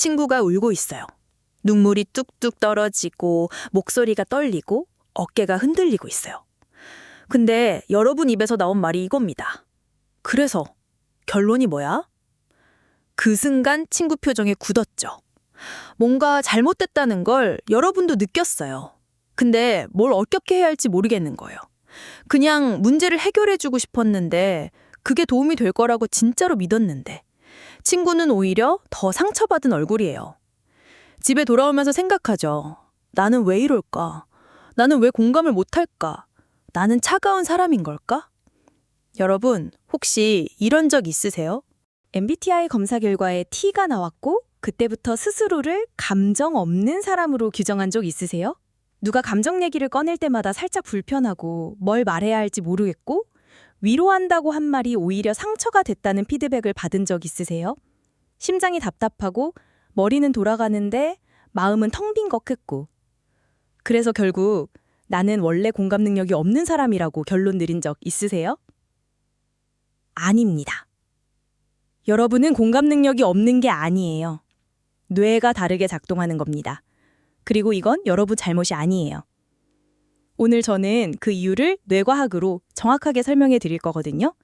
친구가 울고 있어요. 눈물이 뚝뚝 떨어지고 목소리가 떨리고 어깨가 흔들리고 있어요. 근데 여러분 입에서 나온 말이 이겁니다. 그래서 결론이 뭐야? 그 순간 친구 표정이 굳었죠. 뭔가 잘못됐다는 걸 여러분도 느꼈어요. 근데 뭘 어떻게 해야 할지 모르겠는 거예요. 그냥 문제를 해결해주고 싶었는데 그게 도움이 될 거라고 진짜로 믿었는데 친구는 오히려 더 상처받은 얼굴이에요. 집에 돌아오면서 생각하죠. 나는 왜 이럴까? 나는 왜 공감을 못할까? 나는 차가운 사람인 걸까? 여러분, 혹시 이런 적 있으세요? MBTI 검사 결과에 T가 나왔고 그때부터 스스로를 감정 없는 사람으로 규정한 적 있으세요? 누가 감정 얘기를 꺼낼 때마다 살짝 불편하고 뭘 말해야 할지 모르겠고 위로한다고 한 말이 오히려 상처가 됐다는 피드백을 받은 적 있으세요? 심장이 답답하고 머리는 돌아가는데 마음은 텅 빈 것 같고 그래서 결국 나는 원래 공감 능력이 없는 사람이라고 결론 내린 적 있으세요? 아닙니다. 여러분은 공감 능력이 없는 게 아니에요. 뇌가 다르게 작동하는 겁니다. 그리고 이건 여러분 잘못이 아니에요. 오늘 저는 그 이유를 뇌과학으로 정확하게 설명해 드릴 거거든요.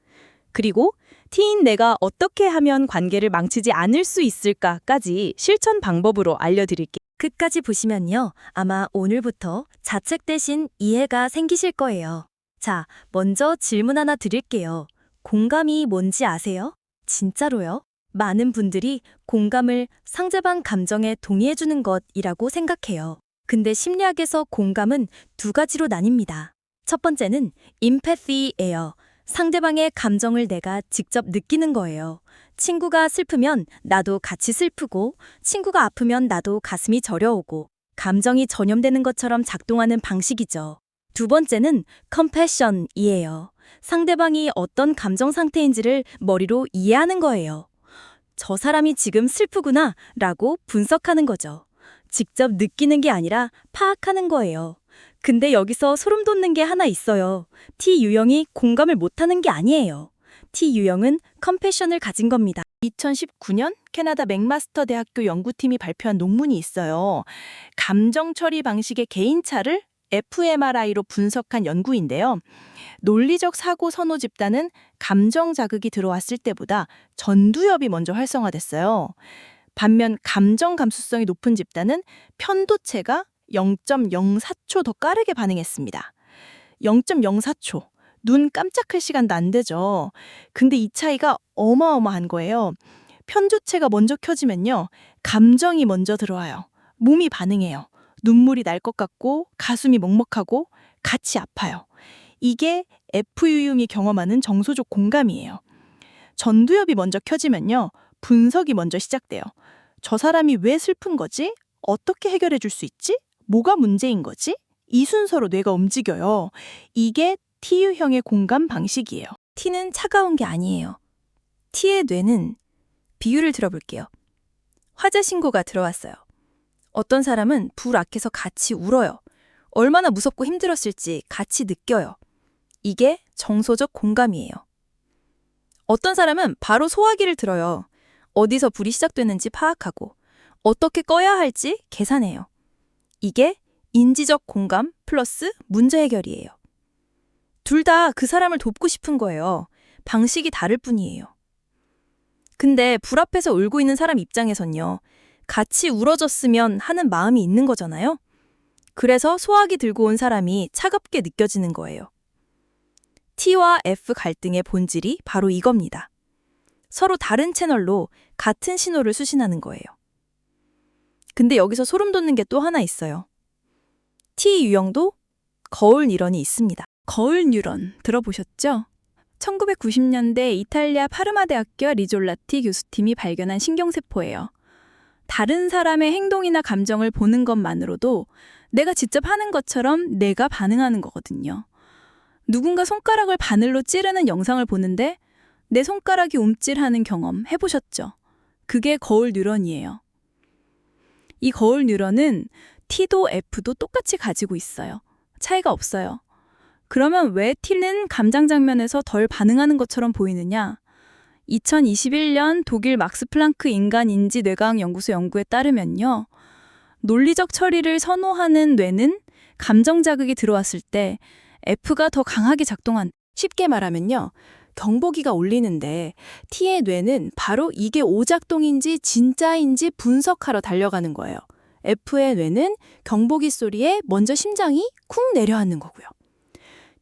그리고 T인 내가 어떻게 하면 관계를 망치지 않을 수 있을까까지 실천 방법으로 알려드릴게요. 끝까지 보시면요. 아마 오늘부터 자책 대신 이해가 생기실 거예요. 자, 먼저 질문 하나 드릴게요. 공감이 뭔지 아세요? 진짜로요? 많은 분들이 공감을 상대방 감정에 동의해주는 것이라고 생각해요. 근데 심리학에서 공감은 두 가지로 나뉩니다. 첫 번째는 empathy예요. 상대방의 감정을 내가 직접 느끼는 거예요. 친구가 슬프면 나도 같이 슬프고, 친구가 아프면 나도 가슴이 저려오고, 감정이 전염되는 것처럼 작동하는 방식이죠. 두 번째는 compassion이에요. 상대방이 어떤 감정 상태인지를 머리로 이해하는 거예요. 저 사람이 지금 슬프구나 라고 분석하는 거죠. 직접 느끼는 게 아니라 파악하는 거예요. 근데 여기서 소름 돋는 게 하나 있어요. T 유형이 공감을 못하는 게 아니에요. T 유형은 컴패션을 가진 겁니다. 2019년 캐나다 맥마스터 대학교 연구팀이 발표한 논문이 있어요. 감정 처리 방식의 개인차를 fMRI로 분석한 연구인데요. 논리적 사고 선호 집단은 감정 자극이 들어왔을 때보다 전두엽이 먼저 활성화됐어요. 반면 감정 감수성이 높은 집단은 편도체가 0.04초 더 빠르게 반응했습니다. 0.04초. 눈 깜짝할 시간도 안 되죠. 근데 이 차이가 어마어마한 거예요. 편도체가 먼저 켜지면요. 감정이 먼저 들어와요. 몸이 반응해요. 눈물이 날 것 같고 가슴이 먹먹하고 같이 아파요. 이게 F유형이 경험하는 정서적 공감이에요. 전두엽이 먼저 켜지면요. 분석이 먼저 시작돼요. 저 사람이 왜 슬픈 거지? 어떻게 해결해 줄 수 있지? 뭐가 문제인 거지? 이 순서로 뇌가 움직여요. 이게 T유형의 공감 방식이에요. T는 차가운 게 아니에요. T의 뇌는 비유를 들어볼게요. 화재 신고가 들어왔어요. 어떤 사람은 불 앞에서 같이 울어요. 얼마나 무섭고 힘들었을지 같이 느껴요. 이게 정서적 공감이에요. 어떤 사람은 바로 소화기를 들어요. 어디서 불이 시작됐는지 파악하고 어떻게 꺼야 할지 계산해요. 이게 인지적 공감 플러스 문제 해결이에요. 둘 다 그 사람을 돕고 싶은 거예요. 방식이 다를 뿐이에요. 근데 불 앞에서 울고 있는 사람 입장에선요. 같이 울어줬으면 하는 마음이 있는 거잖아요. 그래서 소화기 들고 온 사람이 차갑게 느껴지는 거예요. T와 F 갈등의 본질이 바로 이겁니다. 서로 다른 채널로 같은 신호를 수신하는 거예요. 근데 여기서 소름 돋는 게 또 하나 있어요. T 유형도 거울 뉴런이 있습니다. 거울 뉴런 들어보셨죠? 1990년대 이탈리아 파르마 대학교 리졸라티 교수팀이 발견한 신경세포예요. 다른 사람의 행동이나 감정을 보는 것만으로도 내가 직접 하는 것처럼 내가 반응하는 거거든요. 누군가 손가락을 바늘로 찌르는 영상을 보는데 내 손가락이 움찔하는 경험 해보셨죠? 그게 거울 뉴런이에요. 이 거울 뉴런은 T도 F도 똑같이 가지고 있어요. 차이가 없어요. 그러면 왜 T는 감정 장면에서 덜 반응하는 것처럼 보이느냐? 2021년 독일 막스 플랑크 인간인지 뇌과학 연구소 연구에 따르면요. 논리적 처리를 선호하는 뇌는 감정 자극이 들어왔을 때 F가 더 강하게 작동한. 쉽게 말하면요. 경보기가 울리는데 T의 뇌는 바로 이게 오작동인지 진짜인지 분석하러 달려가는 거예요. F의 뇌는 경보기 소리에 먼저 심장이 쿵 내려앉는 거고요.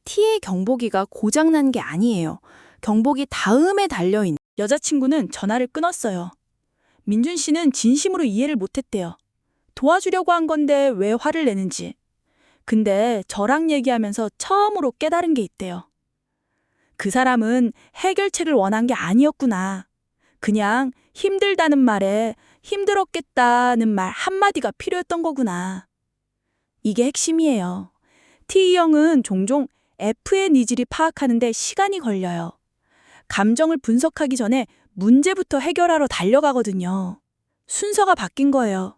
T의 경보기가 고장난 게 아니에요. 경보기 다음에 달려있는 여자친구는 전화를 끊었어요. 민준 씨는 진심으로 이해를 못했대요. 도와주려고 한 건데 왜 화를 내는지. 근데 저랑 얘기하면서 처음으로 깨달은 게 있대요. 그 사람은 해결책을 원한 게 아니었구나. 그냥 힘들다는 말에 힘들었겠다는 말 한마디가 필요했던 거구나. 이게 핵심이에요. T형은 종종 F의 니즈를 파악하는데 시간이 걸려요. 감정을 분석하기 전에 문제부터 해결하러 달려가거든요. 순서가 바뀐 거예요.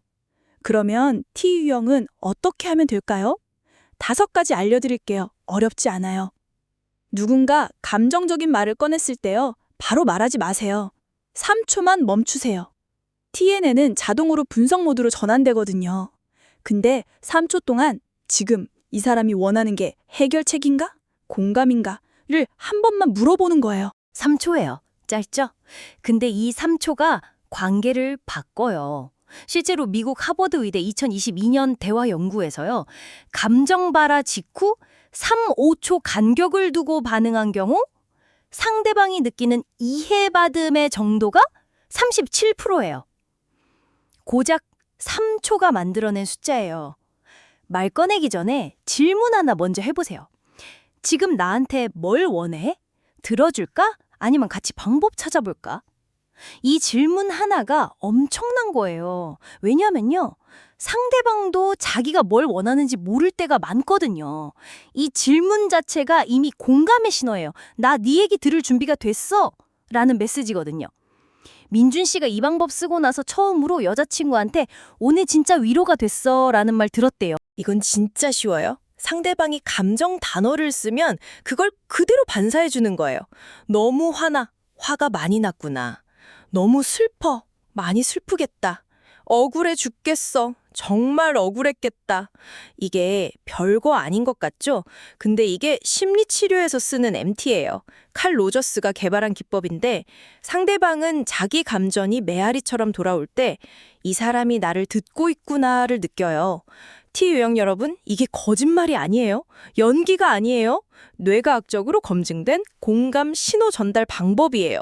그러면 T형은 어떻게 하면 될까요? 5가지 알려드릴게요. 어렵지 않아요. 누군가 감정적인 말을 꺼냈을 때요. 바로 말하지 마세요. 3초만 멈추세요. TNN은 자동으로 분석 모드로 전환되거든요. 근데 3초 동안 지금 이 사람이 원하는 게 해결책인가? 공감인가?를 한 번만 물어보는 거예요. 3초예요. 짧죠? 근데 이 3초가 관계를 바꿔요. 실제로 미국 하버드 의대 2022년 대화 연구에서요. 감정 발화 직후 3-5초 간격을 두고 반응한 경우 상대방이 느끼는 이해받음의 정도가 37%예요. 고작 3초가 만들어낸 숫자예요. 말 꺼내기 전에 질문 하나 먼저 해보세요. 지금 나한테 뭘 원해? 들어줄까? 아니면 같이 방법 찾아볼까? 이 질문 하나가 엄청난 거예요. 왜냐면요. 상대방도 자기가 뭘 원하는지 모를 때가 많거든요. 이 질문 자체가 이미 공감의 신호예요. 나 네 얘기 들을 준비가 됐어. 라는 메시지거든요. 민준 씨가 이 방법 쓰고 나서 처음으로 여자친구한테 오늘 진짜 위로가 됐어 라는 말 들었대요. 이건 진짜 쉬워요. 상대방이 감정 단어를 쓰면 그걸 그대로 반사해 주는 거예요. 너무 화나, 화가 많이 났구나. 너무 슬퍼, 많이 슬프겠다. 억울해 죽겠어, 정말 억울했겠다. 이게 별거 아닌 것 같죠? 근데 이게 심리치료에서 쓰는 MT예요. 칼 로저스가 개발한 기법인데 상대방은 자기 감정이 메아리처럼 돌아올 때 이 사람이 나를 듣고 있구나를 느껴요. T유형 여러분, 이게 거짓말이 아니에요. 연기가 아니에요. 뇌과학적으로 검증된 공감 신호 전달 방법이에요.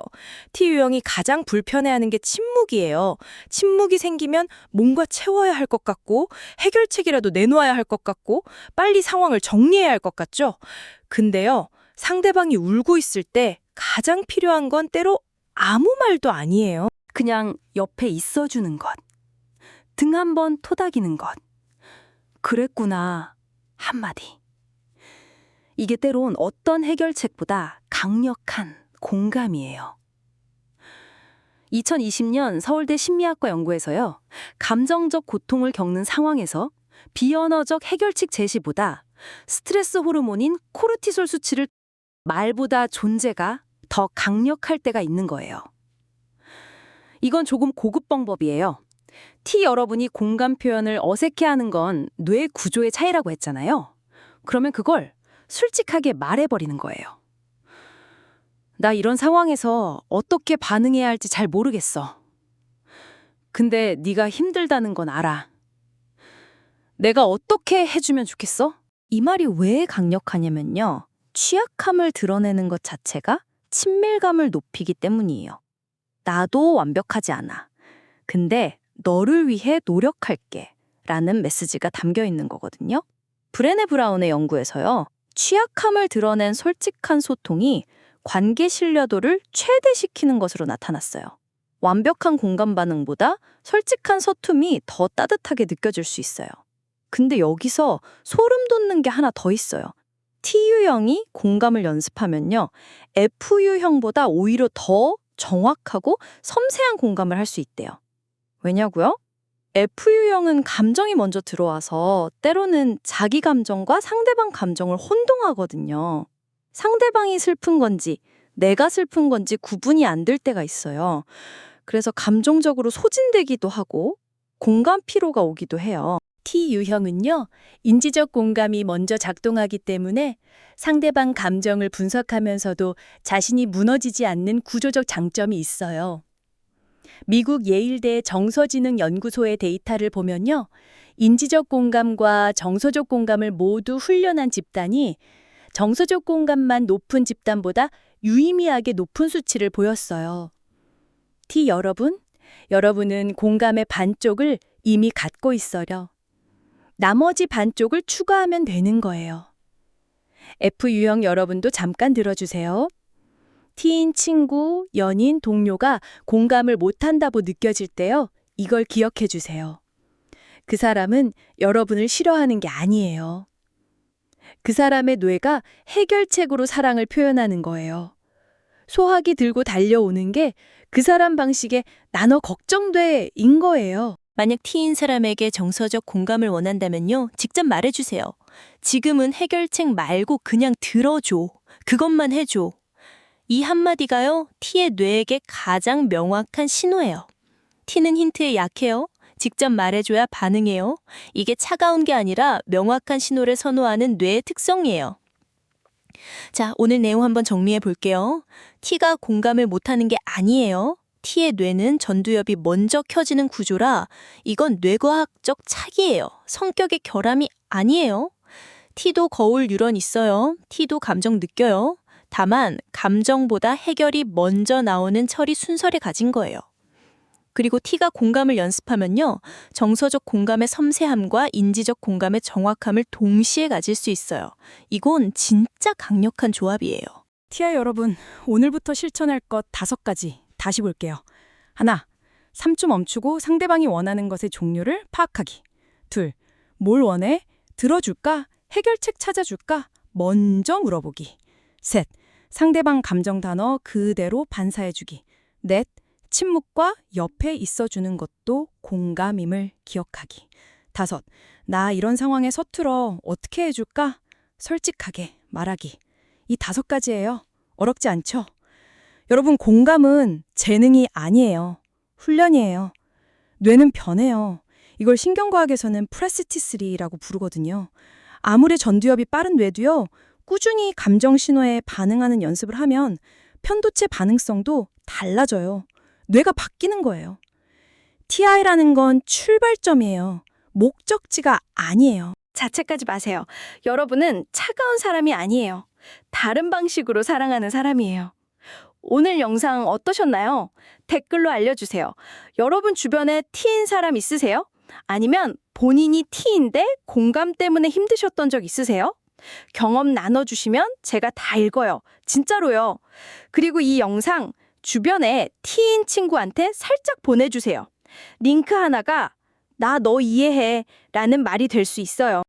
T유형이 가장 불편해하는 게 침묵이에요. 침묵이 생기면 뭔가 채워야 할 것 같고 해결책이라도 내놓아야 할 것 같고 빨리 상황을 정리해야 할 것 같죠? 근데요, 상대방이 울고 있을 때 가장 필요한 건 때로 아무 말도 아니에요. 그냥 옆에 있어주는 것. 등 한번 토닥이는 것. 그랬구나. 한마디. 이게 때론 어떤 해결책보다 강력한 공감이에요. 2020년 서울대 심리학과 연구에서요. 감정적 고통을 겪는 상황에서 비언어적 해결책 제시보다 스트레스 호르몬인 코르티솔 수치를 말보다 존재가 더 강력할 때가 있는 거예요. 이건 조금 고급 방법이에요. T 여러분이 공감 표현을 어색해하는 건 뇌 구조의 차이라고 했잖아요. 그러면 그걸 솔직하게 말해버리는 거예요. 나 이런 상황에서 어떻게 반응해야 할지 잘 모르겠어. 근데 네가 힘들다는 건 알아. 내가 어떻게 해주면 좋겠어? 이 말이 왜 강력하냐면요. 취약함을 드러내는 것 자체가 친밀감을 높이기 때문이에요. 나도 완벽하지 않아. 근데 너를 위해 노력할게 라는 메시지가 담겨 있는 거거든요. 브레네 브라운의 연구에서요. 취약함을 드러낸 솔직한 소통이 관계 신뢰도를 최대시키는 것으로 나타났어요. 완벽한 공감 반응보다 솔직한 서툼이 더 따뜻하게 느껴질 수 있어요. 근데 여기서 소름 돋는 게 하나 더 있어요. T유형이 공감을 연습하면요. F유형보다 오히려 더 정확하고 섬세한 공감을 할 수 있대요. 왜냐고요? F유형은 감정이 먼저 들어와서 때로는 자기 감정과 상대방 감정을 혼동하거든요. 상대방이 슬픈 건지 내가 슬픈 건지 구분이 안 될 때가 있어요. 그래서 감정적으로 소진되기도 하고 공감 피로가 오기도 해요. T 유형은요, 인지적 공감이 먼저 작동하기 때문에 상대방 감정을 분석하면서도 자신이 무너지지 않는 구조적 장점이 있어요. 미국 예일대 정서지능연구소의 데이터를 보면요, 인지적 공감과 정서적 공감을 모두 훈련한 집단이 정서적 공감만 높은 집단보다 유의미하게 높은 수치를 보였어요. T 여러분은 공감의 반쪽을 이미 갖고 있어요. 나머지 반쪽을 추가하면 되는 거예요. F 유형 여러분도 잠깐 들어주세요. T인 친구, 연인, 동료가 공감을 못한다고 느껴질 때요, 이걸 기억해 주세요. 그 사람은 여러분을 싫어하는 게 아니에요. 그 사람의 뇌가 해결책으로 사랑을 표현하는 거예요. 소화기 들고 달려오는 게 그 사람 방식의 "나 너 걱정돼"인 거예요. 만약 T인 사람에게 정서적 공감을 원한다면요, 직접 말해주세요. 지금은 해결책 말고 그냥 들어줘. 그것만 해줘. 이 한마디가요, T의 뇌에게 가장 명확한 신호예요. T는 힌트에 약해요. 직접 말해줘야 반응해요. 이게 차가운 게 아니라 명확한 신호를 선호하는 뇌의 특성이에요. 자, 오늘 내용 한번 정리해 볼게요. T가 공감을 못하는 게 아니에요. T의 뇌는 전두엽이 먼저 켜지는 구조라 이건 뇌과학적 차이예요. 성격의 결함이 아니에요. T도 거울 뉴런 있어요. T도 감정 느껴요. 다만 감정보다 해결이 먼저 나오는 처리 순서를 가진 거예요. 그리고 T가 공감을 연습하면요, 정서적 공감의 섬세함과 인지적 공감의 정확함을 동시에 가질 수 있어요. 이건 진짜 강력한 조합이에요. T야 여러분, 오늘부터 실천할 것 5가지 다시 볼게요. 1. 3초 멈추고 상대방이 원하는 것의 종류를 파악하기. 2. 뭘 원해? 들어줄까? 해결책 찾아줄까? 먼저 물어보기. 3. 상대방 감정 단어 그대로 반사해주기. 4. 침묵과 옆에 있어주는 것도 공감임을 기억하기. 5. 나 이런 상황에 서툴어. 어떻게 해줄까? 솔직하게 말하기. 이 5가지예요. 어렵지 않죠? 여러분, 공감은 재능이 아니에요. 훈련이에요. 뇌는 변해요. 이걸 신경과학에서는 플라스티시티라고 부르거든요. 아무리 전두엽이 빠른 뇌도요, 꾸준히 감정 신호에 반응하는 연습을 하면 편도체 반응성도 달라져요. 뇌가 바뀌는 거예요. TI라는 건 출발점이에요. 목적지가 아니에요. 자책하지 마세요. 여러분은 차가운 사람이 아니에요. 다른 방식으로 사랑하는 사람이에요. 오늘 영상 어떠셨나요? 댓글로 알려주세요. 여러분 주변에 T인 사람 있으세요? 아니면 본인이 T인데 공감 때문에 힘드셨던 적 있으세요? 경험 나눠주시면 제가 다 읽어요. 진짜로요. 그리고 이 영상 주변에 T인 친구한테 살짝 보내주세요. 링크 하나가 "나 너 이해해" 라는 말이 될 수 있어요.